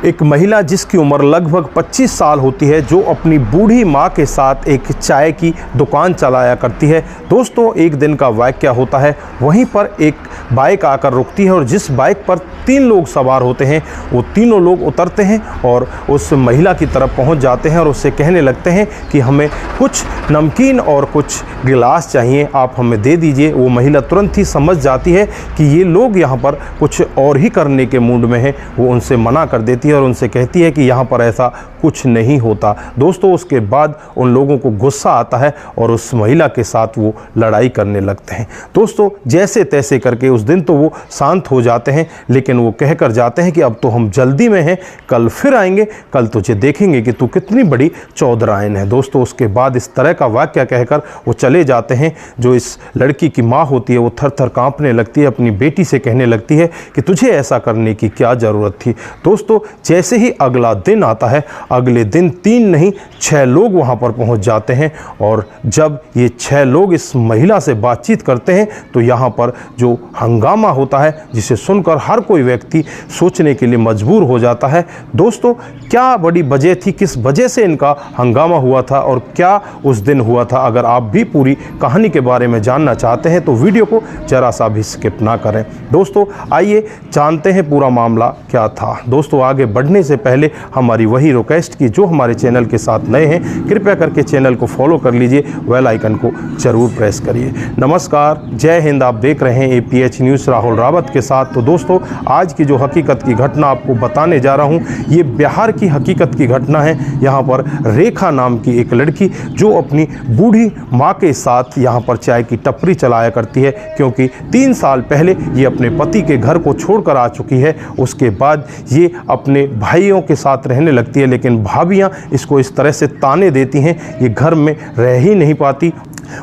एक महिला जिसकी उम्र लगभग 25 साल होती है, जो अपनी बूढ़ी माँ के साथ एक चाय की दुकान चलाया करती है। दोस्तों, एक दिन का वाक़या होता है, वहीं पर एक बाइक आकर रुकती है और जिस बाइक पर 3 लोग सवार होते हैं, वो तीनों लोग उतरते हैं और उस महिला की तरफ पहुंच जाते हैं और उससे कहने लगते हैं कि हमें कुछ नमकीन और कुछ गिलास चाहिए, आप हमें दे दीजिए। वो महिला तुरंत ही समझ जाती है कि ये लोग यहाँ पर कुछ और ही करने के मूड में हैं। वो उनसे मना कर देती है और उनसे कहती है कि यहाँ पर ऐसा कुछ नहीं होता। दोस्तों, उसके बाद उन लोगों को गुस्सा आता है और उस महिला के साथ वो लड़ाई करने लगते हैं। दोस्तों, जैसे तैसे करके उस दिन तो वो शांत हो जाते हैं, लेकिन वो कह कर जाते हैं कि अब तो हम जल्दी में हैं, कल फिर आएंगे, कल तुझे देखेंगे कि तू कितनी बड़ी चौधराइन है। दोस्तों, उसके बाद इस तरह का वाक्य कहकर वो चले जाते हैं। जो इस लड़की की माँ होती है, वो थर थर काँपने लगती है, अपनी बेटी से कहने लगती है कि तुझे ऐसा करने की क्या ज़रूरत थी। दोस्तों, जैसे ही अगला दिन आता है, अगले दिन 3 नहीं 6 लोग वहाँ पर पहुँच जाते हैं और जब ये 6 लोग इस महिला से बातचीत करते हैं तो यहाँ पर जो हंगामा होता है, जिसे सुनकर हर कोई व्यक्ति सोचने के लिए मजबूर हो जाता है। दोस्तों, क्या बड़ी वजह थी, किस वजह से इनका हंगामा हुआ था और क्या उस दिन हुआ था? अगर आप भी पूरी कहानी के बारे में जानना चाहते हैं तो वीडियो को जरा सा भी स्किप ना करें। दोस्तों, आइए जानते हैं पूरा मामला क्या था। दोस्तों, आगे बढ़ने से पहले हमारी वही रिक्वेस्ट की जो हमारे चैनल के साथ नए हैं, कृपया करके चैनल को फॉलो कर लीजिए, बेल आइकन को जरूर प्रेस करिए। नमस्कार, जय हिंद। आप देख रहे हैं APH न्यूज़ राहुल रावत के साथ। तो दोस्तों, आज की जो हकीकत की घटना आपको बताने जा रहा हूं, ये बिहार की हकीकत की घटना है। यहाँ पर रेखा नाम की एक लड़की जो अपनी बूढ़ी माँ के साथ यहाँ पर चाय की टपरी चलाया करती है, क्योंकि 3 साल पहले ये अपने पति के घर को छोड़कर आ चुकी है। उसके बाद ये अपने भाइयों के साथ रहने लगती है, लेकिन भाभियाँ इसको इस तरह से ताने देती हैं, ये घर में रह ही नहीं पाती।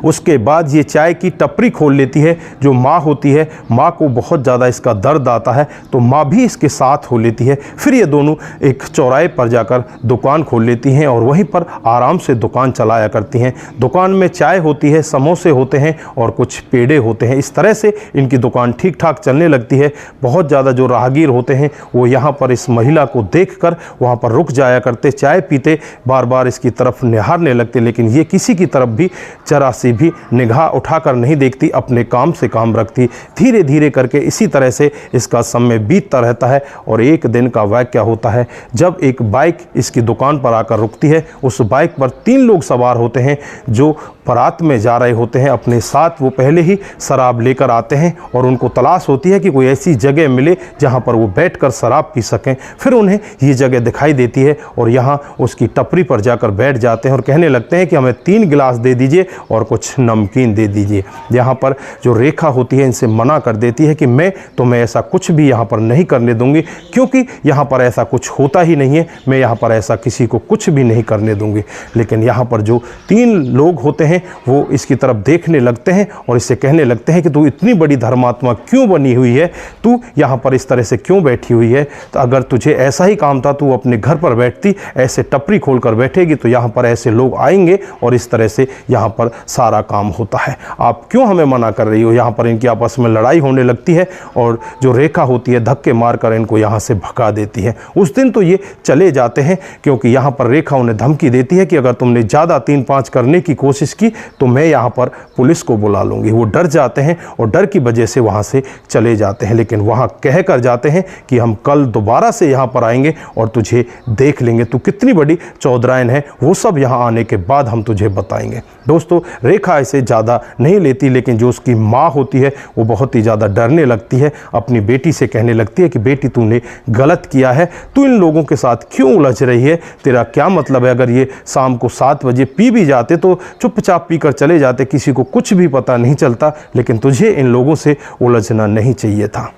उसके बाद ये चाय की टपरी खोल लेती है। जो माँ होती है, माँ को बहुत ज़्यादा इसका दर्द आता है, तो माँ भी इसके साथ हो लेती है। फिर ये दोनों एक चौराहे पर जाकर दुकान खोल लेती हैं और वहीं पर आराम से दुकान चलाया करती हैं। दुकान में चाय होती है, समोसे होते हैं और कुछ पेड़े होते हैं। इस तरह से इनकी दुकान ठीक ठाक चलने लगती है। बहुत ज़्यादा जो राहगीर होते हैं वो यहाँ पर इस महिला को देखकर वहाँ पर रुक जाया करते, चाय पीते, बार बार इसकी तरफ निहारने लगते, लेकिन ये किसी की तरफ भी जरा से भी निगाह उठाकर नहीं देखती, अपने काम से काम रखती। धीरे धीरे करके इसी तरह से इसका समय बीतता रहता है और एक दिन का वाक़या होता है जब एक बाइक इसकी दुकान पर आकर रुकती है। उस बाइक पर 3 लोग सवार होते हैं जो बारात में जा रहे होते हैं। अपने साथ वो पहले ही शराब लेकर आते हैं और उनको तलाश होती है कि कोई ऐसी जगह मिले जहाँ पर वो बैठकर शराब पी सकें। फिर उन्हें ये जगह दिखाई देती है और यहाँ उसकी टपरी पर जाकर बैठ जाते हैं और कहने लगते हैं कि हमें 3 गिलास दे दीजिए और कुछ नमकीन दे दीजिए। यहाँ पर जो रेखा होती है इनसे मना कर देती है कि मैं तुम्हें ऐसा कुछ भी यहाँ पर नहीं करने दूंगी, क्योंकि यहाँ पर ऐसा कुछ होता ही नहीं है, मैं यहाँ पर ऐसा किसी को कुछ भी नहीं करने दूंगी। लेकिन यहाँ पर जो 3 लोग होते हैं वो इसकी तरफ देखने लगते हैं और इससे कहने लगते हैं कि तू इतनी बड़ी धर्मात्मा क्यों बनी हुई है, तू यहाँ पर इस तरह से क्यों बैठी हुई है? तो अगर तुझे ऐसा ही काम था, तू अपने घर पर बैठती, ऐसे टपरी खोल कर बैठेगी तो यहाँ पर ऐसे लोग आएंगे और इस तरह से यहाँ पर सारा काम होता है। आप क्यों हमें मना कर रही हो? यहाँ पर इनकी आपस में लड़ाई होने लगती है और जो रेखा होती है धक्के मारकर इनको यहाँ से भगा देती है। उस दिन तो ये चले जाते हैं, क्योंकि यहाँ पर रेखा उन्हें धमकी देती है कि अगर तुमने ज़्यादा 3-5 करने की कोशिश की तो मैं यहाँ पर पुलिस को बुला लूँगी। वो डर जाते हैं और डर की वजह से वहाँ से चले जाते हैं, लेकिन वहाँ कह कर जाते हैं कि हम कल दोबारा से यहाँ पर आएंगे और तुझे देख लेंगे, तू कितनी बड़ी चौधराइन है, वो सब यहाँ आने के बाद हम तुझे बताएंगे। दोस्तों, रेखा ऐसे ज़्यादा नहीं लेती, लेकिन जो उसकी माँ होती है वो बहुत ही ज़्यादा डरने लगती है। अपनी बेटी से कहने लगती है कि बेटी तूने गलत किया है, तू इन लोगों के साथ क्यों उलझ रही है, तेरा क्या मतलब है? अगर ये शाम को 7 बजे पी भी जाते तो चुपचाप पीकर चले जाते, किसी को कुछ भी पता नहीं चलता, लेकिन तुझे इन लोगों से उलझना नहीं चाहिए था।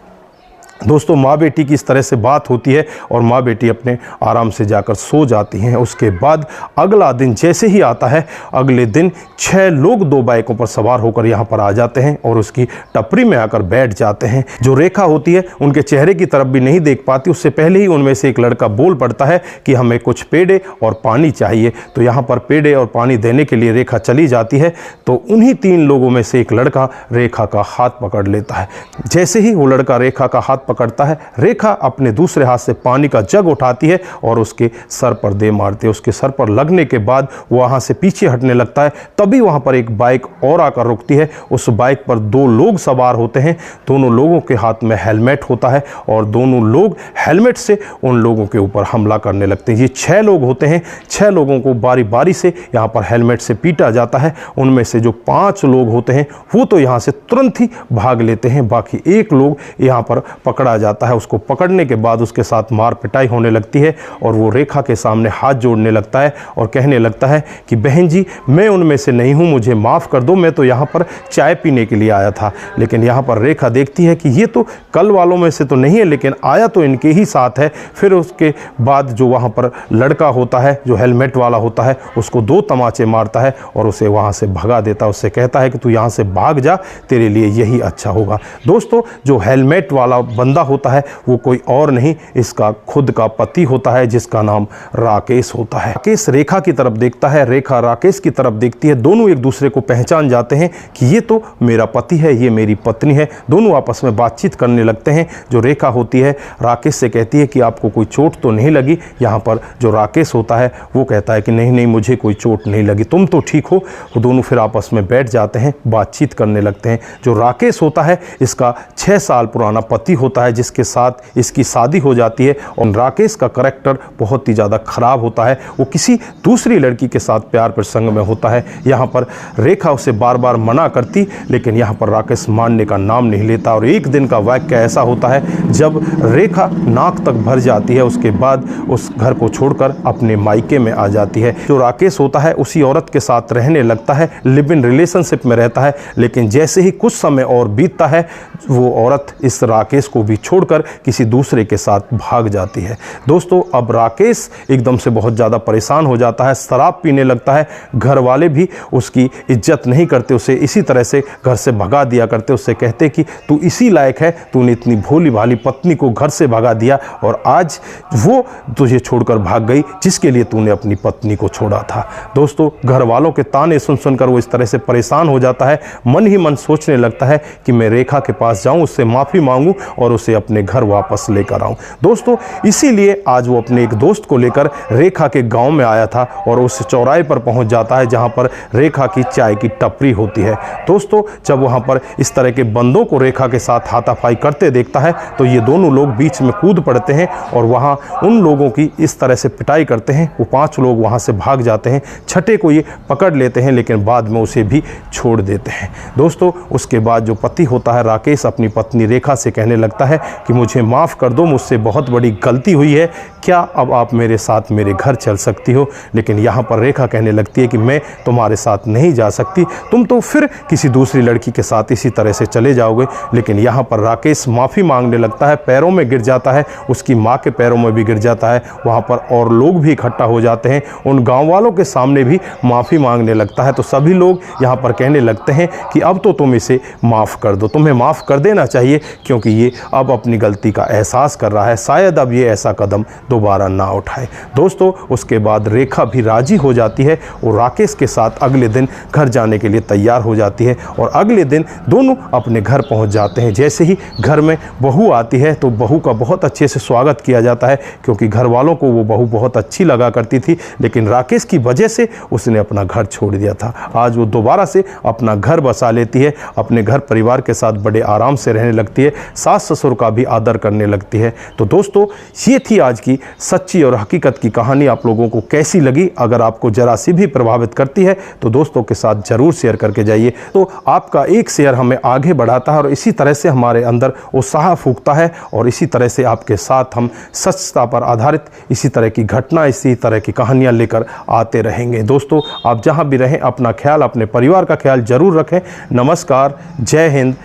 दोस्तों, माँ बेटी की इस तरह से बात होती है और माँ बेटी अपने आराम से जाकर सो जाती हैं। उसके बाद अगला दिन जैसे ही आता है, अगले दिन 6 लोग 2 बाइकों पर सवार होकर यहाँ पर आ जाते हैं और उसकी टपरी में आकर बैठ जाते हैं। जो रेखा होती है उनके चेहरे की तरफ भी नहीं देख पाती, उससे पहले ही उनमें से एक लड़का बोल पड़ता है कि हमें कुछ पेड़े और पानी चाहिए। तो यहाँ पर पेड़े और पानी देने के लिए रेखा चली जाती है, तो उन्हीं 3 लोगों में से एक लड़का रेखा का हाथ पकड़ लेता है। जैसे ही वो लड़का रेखा का हाथ पकड़ता है। रेखा अपने दूसरे हाथ से पानी का जग उठाती है और उसके सर पर दे मारती है। उसके सर पर लगने के बाद वो वहाँ से पीछे हटने लगता है। तभी वहाँ पर एक बाइक और आकर रुकती है। उस बाइक पर 2 लोग सवार होते हैं। दोनों लोगों के हाथ में हेलमेट होता है और दोनों लोग हेलमेट से उन लोगों के ऊपर हमला करने लगते हैं। ये 6 लोग होते हैं। 6 लोगों को बारी बारी से यहाँ पर हेलमेट से पीटा जाता है। उनमें से जो 5 लोग होते हैं वो तो यहाँ से तुरंत ही भाग लेते हैं। बाकी 1 लोग यहाँ पर पकड़ा जाता है। उसको पकड़ने के बाद उसके साथ मार पिटाई होने लगती है और वो रेखा के सामने हाथ जोड़ने लगता है और कहने लगता है कि बहन जी, मैं उनमें से नहीं हूँ, मुझे माफ़ कर दो, मैं तो यहाँ पर चाय पीने के लिए आया था। लेकिन यहाँ पर रेखा देखती है कि ये तो कल वालों में से तो नहीं है, लेकिन आया तो इनके ही साथ है। फिर उसके बाद जो वहाँ पर लड़का होता है, जो हेलमेट वाला होता है, उसको 2 तमाचे मारता है और उसे वहाँ से भगा देता है। उससे कहता है कि तू यहाँ से भाग जा, तेरे लिए यही अच्छा होगा। दोस्तों, जो हेलमेट वाला बंदा होता है वो कोई और नहीं, इसका खुद का पति होता है, जिसका नाम राकेश होता है। राकेश रेखा की तरफ देखता है, रेखा राकेश की तरफ देखती है। दोनों एक दूसरे को पहचान जाते हैं कि ये तो मेरा पति है, ये मेरी पत्नी है। दोनों आपस में बातचीत करने लगते हैं। जो रेखा होती है राकेश से कहती है कि आपको कोई चोट तो नहीं लगी। यहाँ पर जो राकेश होता है वो कहता है कि नहीं नहीं, मुझे कोई चोट नहीं लगी, तुम तो ठीक हो। वो दोनों फिर आपस में बैठ जाते हैं, बातचीत करने लगते हैं। जो राकेश होता है इसका 6 साल पुराना पति होता है, जिसके साथ इसकी शादी हो जाती है। और राकेश का करैक्टर बहुत ही ज़्यादा खराब होता है। वो किसी दूसरी लड़की के साथ प्यार प्रसंग में होता है। यहाँ पर रेखा उसे बार बार मना करती, लेकिन यहाँ पर राकेश मानने का नाम नहीं लेता। और एक दिन का वाक्य ऐसा होता है जब रेखा नाक तक भर जाती है, उसके बाद उस घर को छोड़कर अपने मायके में आ जाती है। जो राकेश होता है उसी औरत के साथ रहने लगता है, लिव इन रिलेशनशिप में रहता है। लेकिन जैसे ही कुछ समय और बीतता है, वो औरत इस राकेश को भी छोड़कर किसी दूसरे के साथ भाग जाती है। दोस्तों, अब राकेश एकदम से बहुत ज़्यादा परेशान हो जाता है, शराब पीने लगता है। घर वाले भी उसकी इज्जत नहीं करते, उसे इसी तरह से घर से भगा दिया करते। उससे कहते कि तू इसी लायक है, तूने इतनी भोली भाली पत्नी को घर से भगा दिया और आज वो तुझे छोड़कर भाग गई जिसके लिए तूने अपनी पत्नी को छोड़ा था। दोस्तों, घर वालों के ताने सुन सुनकर वो इस तरह से परेशान हो जाता है। मन ही मन सोचने लगता है कि मैं रेखा के पास जाऊं, उससे माफ़ी मांगूं और उसे अपने घर वापस लेकर आऊं। दोस्तों, इसीलिए आज वो अपने एक दोस्त को लेकर रेखा के गांव में आया था और उस चौराहे पर पहुंच जाता है जहां पर रेखा की चाय की टपरी होती है। दोस्तों, जब वहां पर इस तरह के बंदों को रेखा के साथ हाथापाई करते देखता है तो ये दोनों लोग बीच में कूद पड़ते हैं और वहां उन लोगों की इस तरह से पिटाई करते हैं। वो 5 लोग वहां से भाग जाते हैं। छठे को ये पकड़ लेते हैं, लेकिन बाद में उसे भी छोड़ देते हैं। दोस्तों, उसके बाद जो पति होता है राकेश अपनी पत्नी रेखा से कहने लगता है कि मुझे माफ़ कर दो, मुझसे बहुत बड़ी गलती हुई है, क्या अब आप मेरे साथ मेरे घर चल सकती हो। लेकिन यहाँ पर रेखा कहने लगती है कि मैं तुम्हारे साथ नहीं जा सकती, तुम तो फिर किसी दूसरी लड़की के साथ इसी तरह से चले जाओगे। लेकिन यहाँ पर राकेश माफ़ी मांगने लगता है, पैरों में गिर जाता है, उसकी माँ के पैरों में भी गिर जाता है। वहाँ पर और लोग भी इकट्ठा हो जाते हैं, उन गाँव वालों के सामने भी माफ़ी मांगने लगता है। तो सभी लोग यहाँ पर कहने लगते हैं कि अब तो तुम इसे माफ़ कर दो, तुम्हें माफ़ कर देना चाहिए, क्योंकि ये अब अपनी गलती का एहसास कर रहा है, शायद अब ये ऐसा कदम दोबारा ना उठाए। दोस्तों, उसके बाद रेखा भी राजी हो जाती है और राकेश के साथ अगले दिन घर जाने के लिए तैयार हो जाती है और अगले दिन दोनों अपने घर पहुंच जाते हैं। जैसे ही घर में बहू आती है तो बहू का बहुत अच्छे से स्वागत किया जाता है, क्योंकि घर वालों को वो बहू बहुत अच्छी लगा करती थी। लेकिन राकेश की वजह से उसने अपना घर छोड़ दिया था। आज वो दोबारा से अपना घर बसा लेती है, अपने घर परिवार के साथ बड़े आराम से रहने लगती है, सास ससुर का भी आदर करने लगती है। तो दोस्तों, ये थी आज की सच्ची और हकीकत की कहानी। आप लोगों को कैसी लगी? अगर आपको जरा सी भी प्रभावित करती है तो दोस्तों के साथ ज़रूर शेयर करके जाइए। तो आपका एक शेयर हमें आगे बढ़ाता है और इसी तरह से हमारे अंदर उत्साह फूंकता है और इसी तरह से आपके साथ हम सच्चता पर आधारित इसी तरह की घटना, इसी तरह की कहानियाँ लेकर आते रहेंगे। दोस्तों, आप जहाँ भी रहें अपना ख्याल, अपने परिवार का ख्याल जरूर रखें। नमस्कार, जय हिंद,